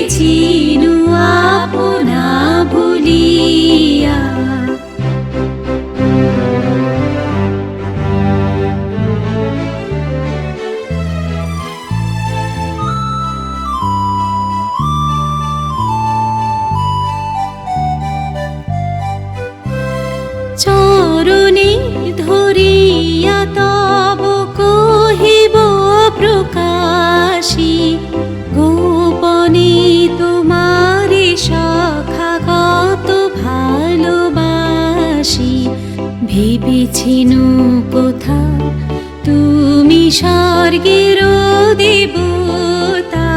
ভেবেছি আপনা ভুলিয়া। চরণে ধরিয়া তব কহিব প্রকাশী, গোপনে তোমারে সখা কত ভালোবাসি। ভেবেছিনু কোথা তুমি স্বর্গের দেবতা,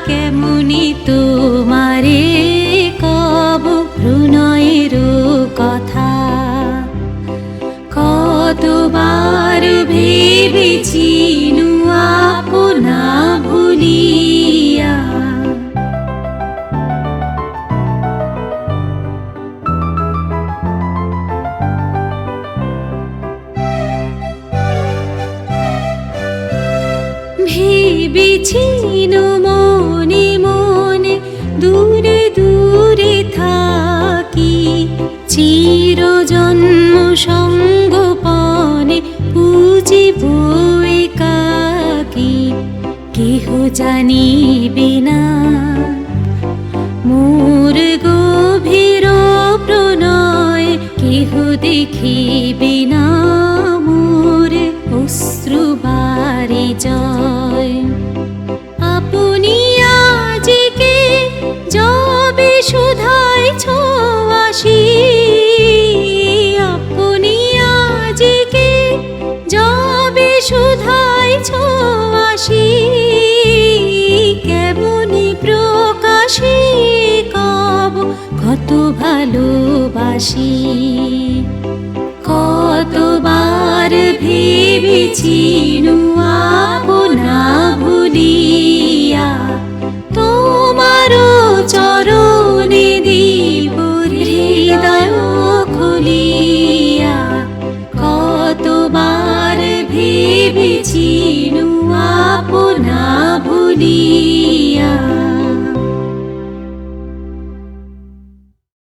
কেমনি তোমারে কব প্রণয়ের কথা। কতবার ভেবেছি আপনা ভুলিয়া। ভেবেছি মনে মনে দূরে দূরে থাকি, চিরজন্ম সঙ্গোপনে পুজিব একাকী। কেহ জানিবে না মোর গভীর প্রণয়, কেহ দেখিবে না মোর অশ্রুবারি জয়। আপনি আজিকে যবে সুধায় ছোঁয়াশি, আপনি আজিকে যবে সুধায় ছোঁয়াশি। কেমনি প্রকাশে কব কত ভালোবাসি। কতবার ভেবেছি আপনা ভুলিয়া, তোমার চরণে দিব হৃদয় খুলিয়া। কতবার ভেবেছি আপনা ভুলিয়া।